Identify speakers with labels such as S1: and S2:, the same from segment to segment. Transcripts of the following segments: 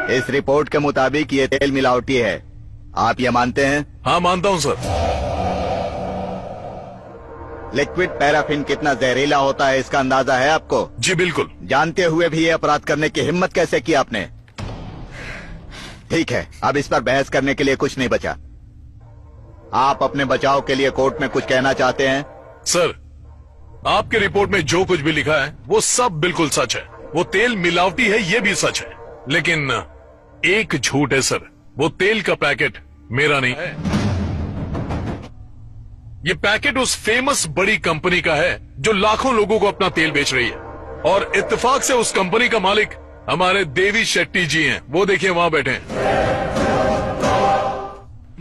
S1: इस रिपोर्ट के मुताबिक ये तेल मिलावटी है, आप ये मानते हैं?
S2: हाँ मानता हूँ सर।
S1: लिक्विड पैराफिन कितना जहरीला होता है इसका अंदाजा है आपको?
S2: जी बिल्कुल।
S1: जानते हुए भी ये अपराध करने की हिम्मत कैसे की आपने? ठीक है, अब इस पर बहस करने के लिए कुछ नहीं बचा। आप अपने बचाव के लिए कोर्ट में कुछ कहना चाहते हैं?
S2: सर, आपके रिपोर्ट में जो कुछ भी लिखा है वो सब बिल्कुल सच है। वो तेल मिलावटी है ये भी सच है, लेकिन एक झूठ है सर, वो तेल का पैकेट मेरा नहीं है। ये पैकेट उस फेमस बड़ी कंपनी का है जो लाखों लोगों को अपना तेल बेच रही है, और इत्तेफाक से उस कंपनी का मालिक हमारे देवी शेट्टी जी हैं। वो देखिए वहां बैठे हैं।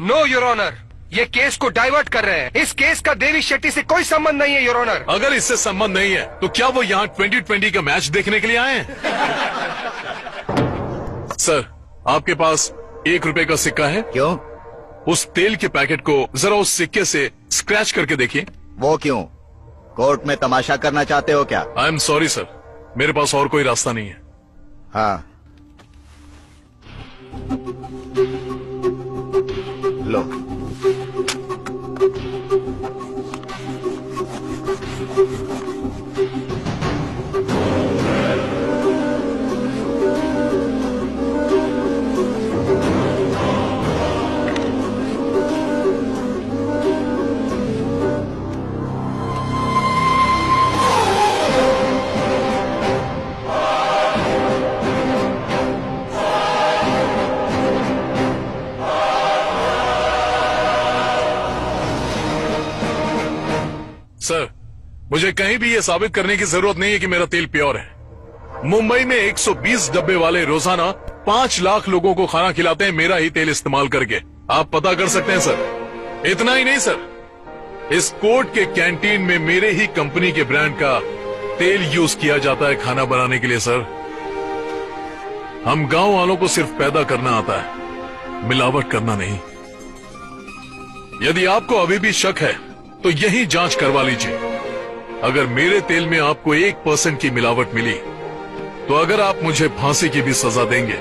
S3: नो योर ऑनर, ये केस को डाइवर्ट कर रहे हैं। इस केस का देवी शेट्टी से कोई संबंध नहीं है योर ऑनर।
S2: अगर इससे संबंध नहीं है तो क्या वो यहाँ 2020 का मैच देखने के लिए आए हैं? सर, आपके पास ₹1 का सिक्का है?
S1: क्यों?
S2: उस तेल के पैकेट को जरा उस सिक्के से स्क्रैच करके देखिए।
S1: वो क्यों? कोर्ट में तमाशा करना चाहते हो क्या?
S2: आई एम सॉरी सर, मेरे पास और कोई रास्ता नहीं है।
S1: हाँ, लो।
S2: सर, मुझे कहीं भी ये साबित करने की जरूरत नहीं है कि मेरा तेल प्योर है। मुंबई में 120 डब्बे वाले रोजाना 5 लाख लोगों को खाना खिलाते हैं मेरा ही तेल इस्तेमाल करके। आप पता कर सकते हैं सर। इतना ही नहीं सर, इस कोर्ट के कैंटीन में मेरे ही कंपनी के ब्रांड का तेल यूज किया जाता है खाना बनाने के लिए सर। हम गांव वालों को सिर्फ पैदा करना आता है, मिलावट करना नहीं। यदि आपको अभी भी शक है तो यही जांच करवा लीजिए। अगर मेरे तेल में आपको 1% की मिलावट मिली तो अगर आप मुझे फांसी की भी सजा देंगे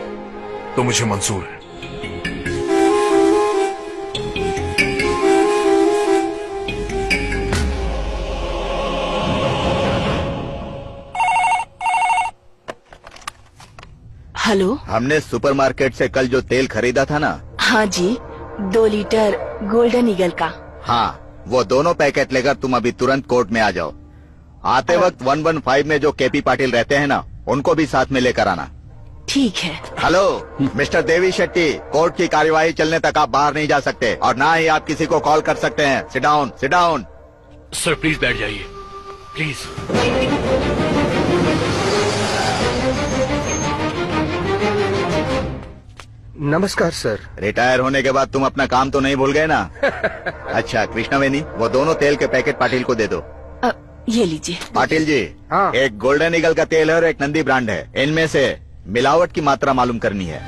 S2: तो मुझे मंजूर है।
S4: हेलो।
S1: हमने सुपरमार्केट से कल जो तेल खरीदा था ना?
S4: हाँ जी, 2 लीटर गोल्डन ईगल का।
S1: हाँ, वो दोनों पैकेट लेकर तुम अभी तुरंत कोर्ट में आ जाओ। आते वक्त 115 में जो केपी पाटिल रहते हैं ना, उनको भी साथ में लेकर आना।
S4: ठीक है।
S1: Hello mister Devi Shetty, court की कार्यवाही चलने तक आप बाहर नहीं जा सकते और ना ही आप किसी को कॉल कर सकते हैं। Sit down, sit down.
S3: Sir please बैठ जाइए, प्लीज। नमस्कार सर।
S1: रिटायर होने के बाद तुम अपना काम तो नहीं भूल गए ना? अच्छा कृष्णवेणी, वो दोनों तेल के पैकेट पाटिल को दे दो।
S4: ये लीजिए।
S1: पाटिल जी,
S3: हाँ।
S1: एक गोल्डन ईगल का तेल है और एक नंदी ब्रांड है। इनमें से मिलावट की मात्रा मालूम करनी है।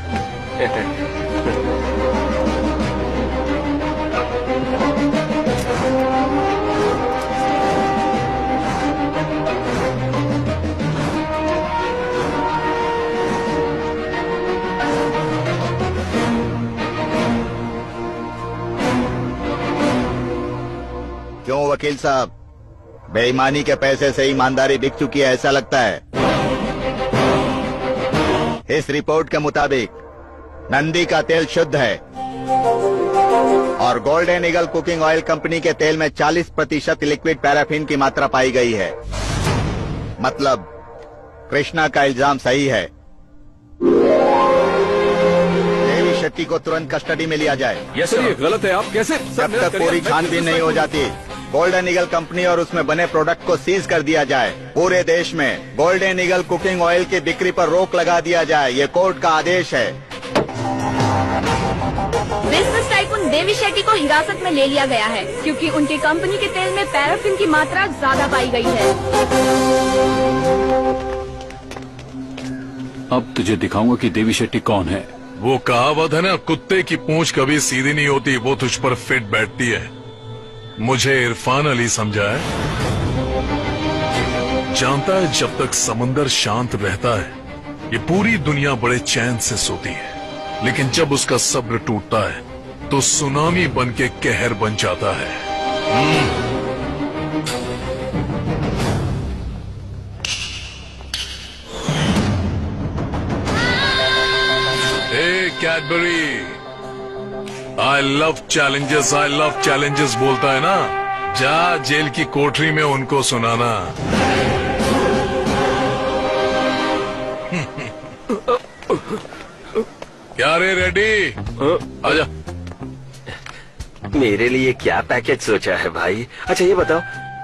S1: क्यों वकील साहब, बेईमानी के पैसे से ईमानदारी बिक चुकी है ऐसा लगता है? इस रिपोर्ट के मुताबिक नंदी का तेल शुद्ध है और golden eagle cooking oil company के तेल में 40% लिक्विड पैराफिन की मात्रा पाई गई है। मतलब कृष्णा का इल्जाम सही है। देवी शेट्टी को तुरंत कस्टडी में लिया जाए।
S5: ये सर, ये गलत है। आप कैसे?
S1: जब तक पूरी छानबीन नहीं हो जाती, गोल्डन ईगल कंपनी और उसमें बने प्रोडक्ट को सीज कर दिया जाए। पूरे देश में गोल्डन ईगल कुकिंग ऑयल की बिक्री पर रोक लगा दिया जाए। ये कोर्ट का आदेश है।
S6: बिजनेस टाइकून देवी शेट्टी को हिरासत में ले लिया गया है क्योंकि उनकी कंपनी के तेल में पैराफिन की मात्रा ज्यादा पाई गई है।
S5: अब तुझे दिखाऊंगा कि देवी शेट्टी कौन है।
S2: वो कहावत है ना, कुत्ते की पूंछ कभी सीधी नहीं होती, वो तुझ पर फिट बैठती है। मुझे इरफान अली समझा है। जानता है जब तक समंदर शांत रहता है ये पूरी दुनिया बड़े चैन से सोती है, लेकिन जब उसका सब्र टूटता है तो सुनामी बन के कहर बन जाता है। हे कैडबरी, आई लव चैलेंजेस बोलता है ना, जा जेल की कोठरी में उनको सुनाना। क्या रे रेडी, आजा।
S7: मेरे लिए क्या पैकेज सोचा है भाई? अच्छा ये बताओ,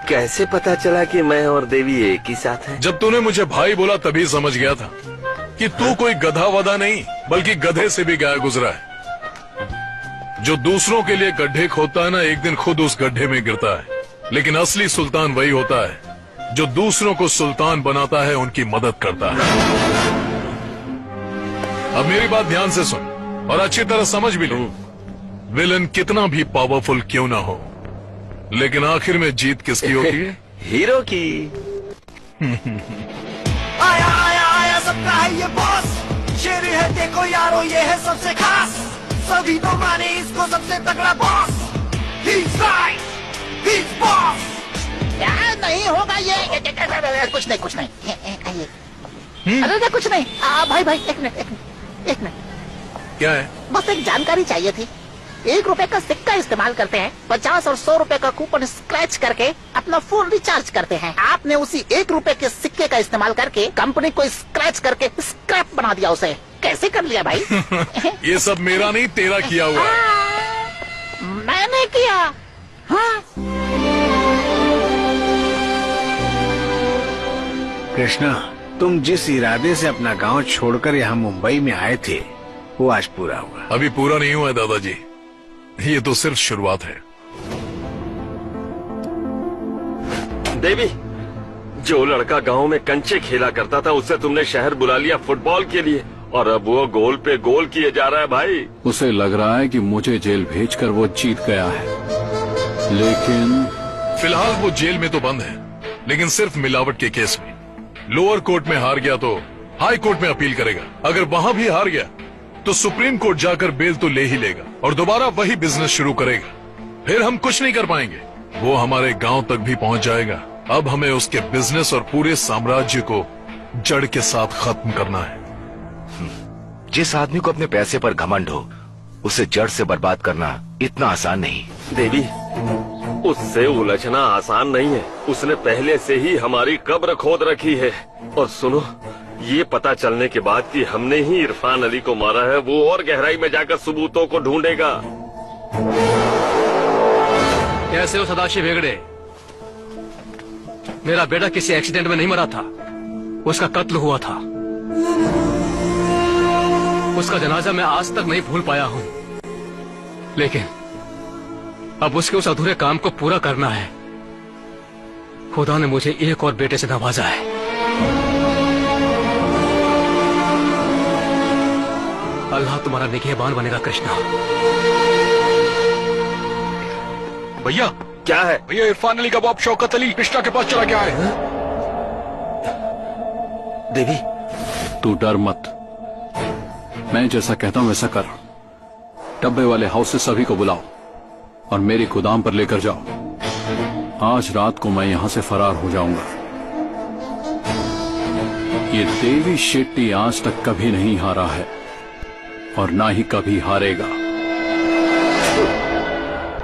S7: कैसे पता चला कि मैं और देवी एक ही साथ हैं?
S2: जब तूने मुझे भाई बोला तभी समझ गया था कि तू कोई गधा वधा नहीं, बल्कि गधे से भी गया गुजरा है। जो दूसरों के लिए गड्ढे खोदता है ना, एक दिन खुद उस गड्ढे में गिरता है। लेकिन असली सुल्तान वही होता है जो दूसरों को सुल्तान बनाता है, उनकी मदद करता है। अब मेरी बात ध्यान से सुन और अच्छी तरह समझ भी ले। विलन कितना भी पावरफुल क्यों ना हो, लेकिन आखिर में जीत किसकी होती है?
S7: हीरो की।
S8: आया आया आया सबका है ये बॉस, शेर है देखो यारो ये है सबसे खास, सभी तो माने इसको सबसे तगड़ा boss. He's right, he's boss।
S9: नहीं होगा ये कुछ नहीं अरे कुछ नहीं। भाई एक मिनट
S2: क्या है?
S9: बस एक जानकारी चाहिए थी। 1 रुपए का सिक्का इस्तेमाल करते हैं, 50 और 100 रुपए का कूपन स्क्रैच करके अपना फोन रिचार्ज करते हैं। आपने उसी 1 रुपए के सिक्के का इस्तेमाल करके कंपनी को स्क्रैच करके स्क्रैप बना दिया। उसे कैसे कर लिया भाई?
S2: ये सब मेरा नहीं, तेरा किया हुआ है।
S9: मैंने किया। हाँ।
S10: कृष्णा, तुम जिस इरादे से अपना गांव छोड़कर यहाँ मुंबई में आए थे, वो आज पूरा हुआ।
S2: अभी पूरा नहीं हुआ है दादाजी, ये तो सिर्फ शुरुआत है।
S7: देवी, जो लड़का गांव में कंचे खेला करता था, उससे तुमने शहर बुला लिया फुटबॉल के लिए, और अब वो गोल पे गोल किए जा रहा है भाई।
S5: उसे लग रहा है कि मुझे जेल भेजकर वो जीत गया है, लेकिन
S2: फिलहाल वो जेल में तो बंद है, लेकिन सिर्फ मिलावट के केस में। लोअर कोर्ट में हार गया तो हाई कोर्ट में अपील करेगा। अगर वहां भी हार गया तो सुप्रीम कोर्ट जाकर बेल तो ले ही लेगा और दोबारा वही बिजनेस शुरू करेगा। फिर हम कुछ नहीं कर पाएंगे, वो हमारे गांव तक भी पहुंच जाएगा। अब हमें उसके बिजनेस और पूरे साम्राज्य को जड़ के साथ खत्म करना है।
S11: जिस आदमी को अपने पैसे पर घमंड हो, उसे जड़ से बर्बाद करना इतना आसान नहीं।
S7: देवी, उससे उलझना आसान नहीं है। उसने पहले से ही हमारी कब्र खोद रखी है। और सुनो, ये पता चलने के बाद कि हमने ही इरफान अली को मारा है, वो और गहराई में जाकर सबूतों को ढूंढेगा।
S3: कैसे हो सदाशिव हेगड़े? मेरा बेटा किसी एक्सीडेंट में नहीं मरा था, उसका कत्ल हुआ था। उसका जनाजा मैं आज तक नहीं भूल पाया हूँ, लेकिन अब उसके उस अधूरे काम को पूरा करना है। खुदा ने मुझे एक और बेटे से नवाजा है। अल्लाह तुम्हारा निगहबान बनेगा कृष्णा।
S7: भैया क्या है?
S3: भैया इरफान अली का बाप शौकत अली कृष्णा के पास चला गया है।
S7: देवी,
S5: तू डर मत, मैं जैसा कहता हूं वैसा कर। डब्बे वाले हाउस से सभी को बुलाओ और मेरी गोदाम पर लेकर जाओ। आज रात को मैं यहां से फरार हो जाऊंगा। ये देवी शेट्टी आज तक कभी नहीं हारा है और ना ही कभी हारेगा।